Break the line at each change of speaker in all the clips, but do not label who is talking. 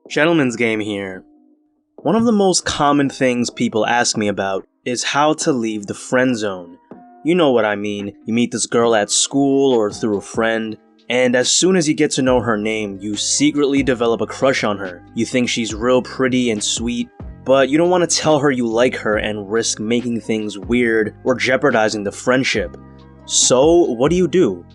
Gentleman's Game here. One of the most common things people ask me about is how to leave the friend zone. You know what I mean. You meet this girl at school or through a friend, and as soon as you get to know her name, you secretly develop a crush on her. You think she's real pretty and sweet, but you don't want to tell her you like her and risk making things weird or jeopardizing the friendship. So what do?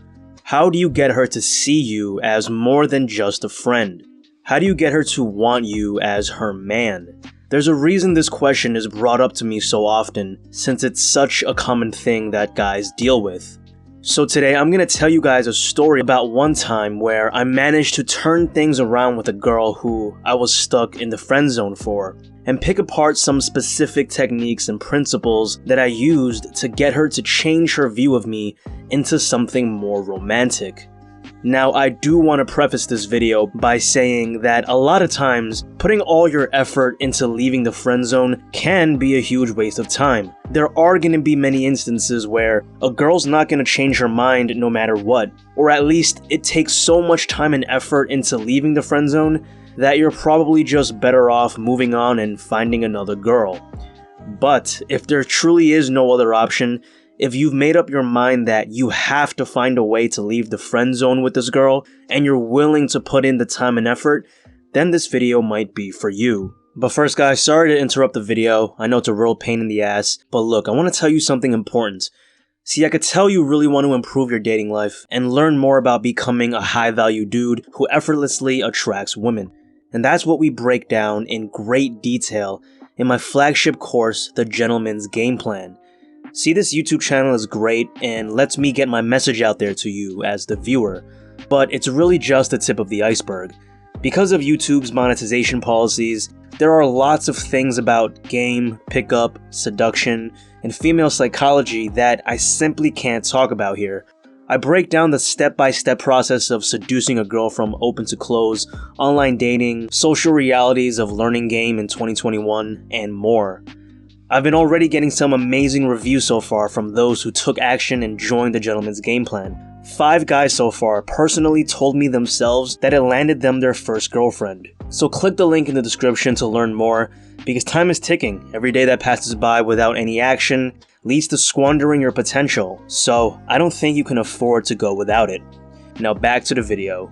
How do you get her to see you as more than just a friend? How do you get her to want you as her man? There's a reason this question is brought up to me so often, since it's such a common thing that guys deal with. So today I'm gonna tell you guys a story about one time where I managed to turn things around with a girl who I was stuck in the friend zone for, and pick apart some specific techniques and principles that I used to get her to change her view of me into something more romantic. Now, I do want to preface this video by saying that a lot of times, putting all your effort into leaving the friend zone can be a huge waste of time. There are going to be many instances where a girl's not going to change her mind no matter what, or at least it takes so much time and effort into leaving the friend zone that you're probably just better off moving on and finding another girl. But if there truly is no other option, if you've made up your mind that you have to find a way to leave the friend zone with this girl, and you're willing to put in the time and effort, then this video might be for you. But first guys, sorry to interrupt the video, I know it's a real pain in the ass, but look, I want to tell you something important. See, I could tell you really want to improve your dating life, and learn more about becoming a high-value dude who effortlessly attracts women. And that's what we break down in great detail in my flagship course, The Gentleman's Gameplan. See, this YouTube channel is great and lets me get my message out there to you as the viewer, but it's really just the tip of the iceberg. Because of YouTube's monetization policies, there are lots of things about game, pickup, seduction, and female psychology that I simply can't talk about here. I break down the step-by-step process of seducing a girl from open to close, online dating, social realities of learning game in 2021, and more. I've been already getting some amazing reviews so far from those who took action and joined the Gentleman's Game Plan. 5 guys so far personally told me themselves that it landed them their first girlfriend. So click the link in the description to learn more, because time is ticking. Every day that passes by without any action leads to squandering your potential, so I don't think you can afford to go without it. Now back to the video.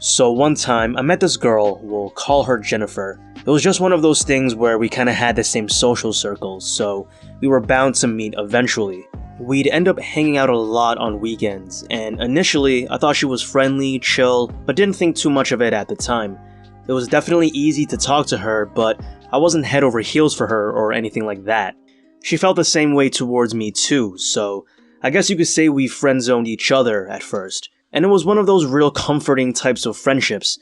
So one time, I met this girl, we'll call her Jennifer. It was just one of those things where we kinda had the same social circles, so we were bound to meet eventually. We'd end up hanging out a lot on weekends, and initially, I thought she was friendly, chill, but didn't think too much of it at the time. It was definitely easy to talk to her, but I wasn't head over heels for her or anything like that. She felt the same way towards me too, so I guess you could say we friend-zoned each other at first. And it was one of those real comforting types of friendships.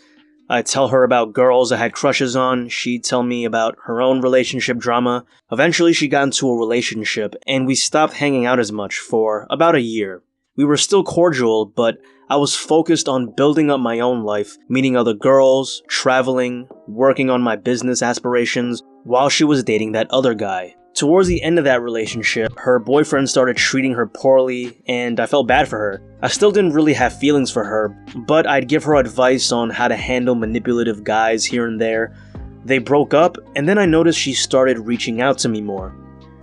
I'd tell her about girls I had crushes on, she'd tell me about her own relationship drama. Eventually she got into a relationship, and we stopped hanging out as much for about a year. We were still cordial, but I was focused on building up my own life, meeting other girls, traveling, working on my business aspirations, while she was dating that other guy. Towards the end of that relationship, her boyfriend started treating her poorly, and I felt bad for her. I still didn't really have feelings for her, but I'd give her advice on how to handle manipulative guys here and there. They broke up, and then I noticed she started reaching out to me more.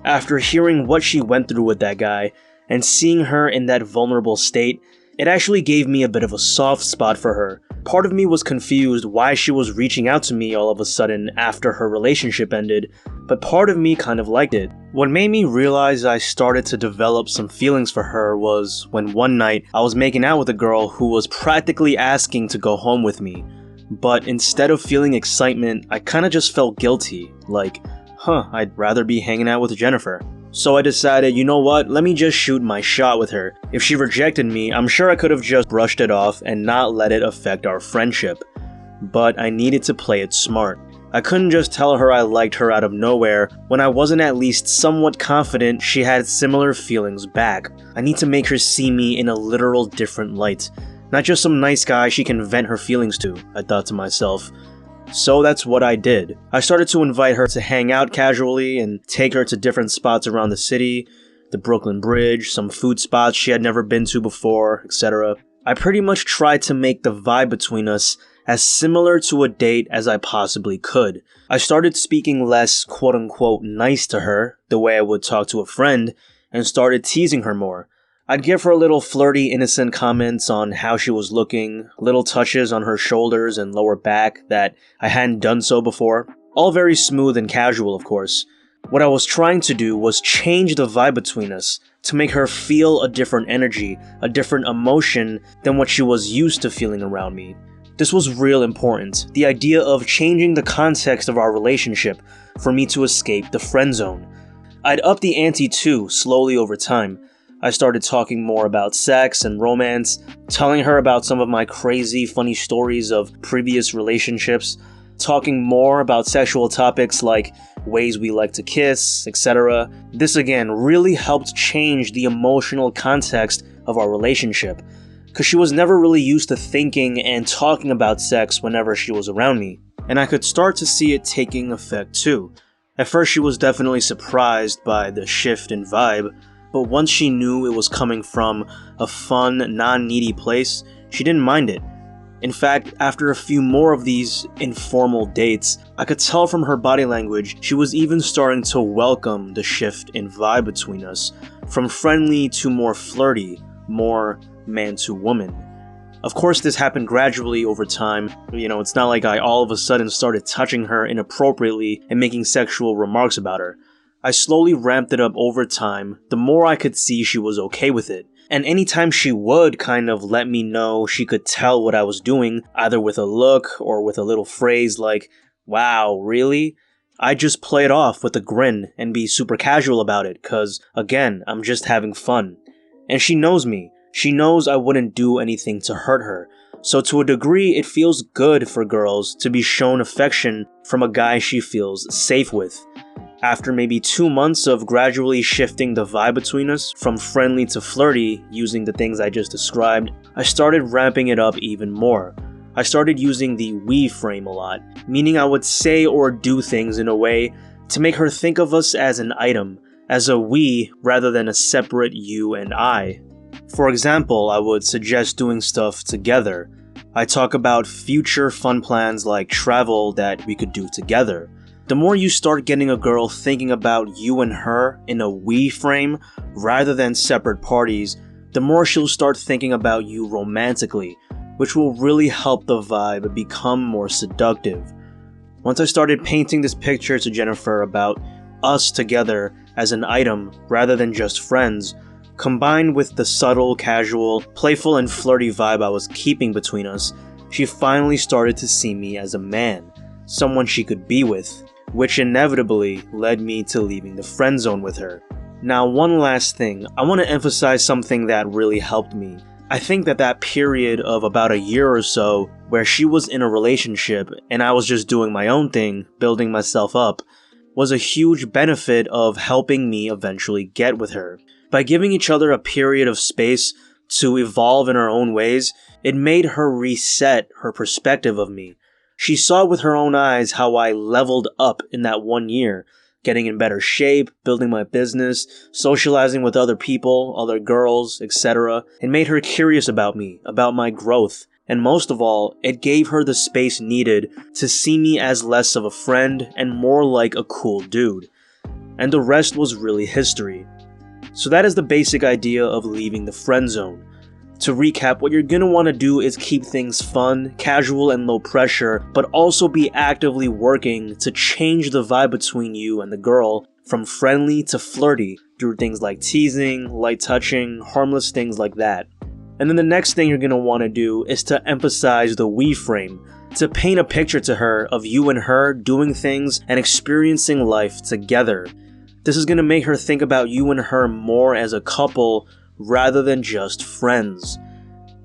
After hearing what she went through with that guy, and seeing her in that vulnerable state, it actually gave me a bit of a soft spot for her. Part of me was confused why she was reaching out to me all of a sudden after her relationship ended, but part of me kind of liked it. What made me realize I started to develop some feelings for her was when one night I was making out with a girl who was practically asking to go home with me. But instead of feeling excitement, I kinda just felt guilty, like, I'd rather be hanging out with Jennifer. So I decided, you know what, let me just shoot my shot with her. If she rejected me, I'm sure I could have just brushed it off and not let it affect our friendship. But I needed to play it smart. I couldn't just tell her I liked her out of nowhere when I wasn't at least somewhat confident she had similar feelings back. I need to make her see me in a literal different light. Not just some nice guy she can vent her feelings to, I thought to myself. So that's what I did. I started to invite her to hang out casually and take her to different spots around the city, the Brooklyn Bridge, some food spots she had never been to before, etc. I pretty much tried to make the vibe between us as similar to a date as I possibly could. I started speaking less quote-unquote nice to her, the way I would talk to a friend, and started teasing her more. I'd give her little flirty, innocent comments on how she was looking, little touches on her shoulders and lower back that I hadn't done so before. All very smooth and casual, of course. What I was trying to do was change the vibe between us, to make her feel a different energy, a different emotion than what she was used to feeling around me. This was real important, the idea of changing the context of our relationship for me to escape the friend zone. I'd up the ante too, slowly over time. I started talking more about sex and romance, telling her about some of my crazy, funny stories of previous relationships, talking more about sexual topics like ways we like to kiss, etc. This again really helped change the emotional context of our relationship, because she was never really used to thinking and talking about sex whenever she was around me, and I could start to see it taking effect too. At first she was definitely surprised by the shift in vibe, but once she knew it was coming from a fun, non-needy place, she didn't mind it. In fact, after a few more of these informal dates, I could tell from her body language she was even starting to welcome the shift in vibe between us, from friendly to more flirty, more man to woman. Of course, this happened gradually over time. It's not like I all of a sudden started touching her inappropriately and making sexual remarks about her. I slowly ramped it up over time, the more I could see she was okay with it. And anytime she would kind of let me know she could tell what I was doing, either with a look or with a little phrase like, "Wow, really?" I'd just play it off with a grin and be super casual about it, cause again, I'm just having fun. And she knows me. She knows I wouldn't do anything to hurt her. So to a degree, it feels good for girls to be shown affection from a guy she feels safe with. After maybe 2 months of gradually shifting the vibe between us, from friendly to flirty, using the things I just described, I started ramping it up even more. I started using the we frame a lot, meaning I would say or do things in a way to make her think of us as an item, as a we rather than a separate you and I. For example, I would suggest doing stuff together. I talk about future fun plans like travel that we could do together. The more you start getting a girl thinking about you and her in a we frame rather than separate parties, the more she'll start thinking about you romantically, which will really help the vibe become more seductive. Once I started painting this picture to Jennifer about us together as an item rather than just friends, combined with the subtle, casual, playful and flirty vibe I was keeping between us, she finally started to see me as a man, someone she could be with, which inevitably led me to leaving the friend zone with her. Now, one last thing, I want to emphasize something that really helped me. I think that period of about a year or so where she was in a relationship and I was just doing my own thing, building myself up, was a huge benefit of helping me eventually get with her. By giving each other a period of space to evolve in our own ways, it made her reset her perspective of me. She saw with her own eyes how I leveled up in that 1 year, getting in better shape, building my business, socializing with other people, other girls, etc. It made her curious about me, about my growth, and most of all, it gave her the space needed to see me as less of a friend and more like a cool dude. And the rest was really history. So that is the basic idea of leaving the friend zone. To recap, what you're gonna want to do is keep things fun, casual, and low pressure, but also be actively working to change the vibe between you and the girl from friendly to flirty through things like teasing, light touching, harmless things like that. And then the next thing you're gonna want to do is to emphasize the we frame, to paint a picture to her of you and her doing things and experiencing life together. This is gonna make her think about you and her more as a couple rather than just friends.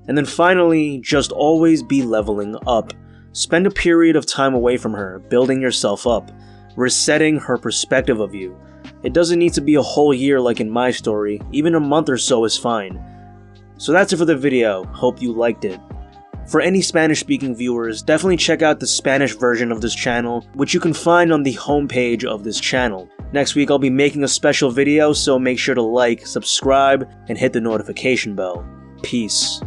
And then finally, just always be leveling up. Spend a period of time away from her, building yourself up, resetting her perspective of you. It doesn't need to be a whole year like in my story, even a month or so is fine. So that's it for the video, hope you liked it. For any Spanish speaking viewers, definitely check out the Spanish version of this channel, which you can find on the homepage of this channel. Next week I'll be making a special video, so make sure to like, subscribe, and hit the notification bell. Peace.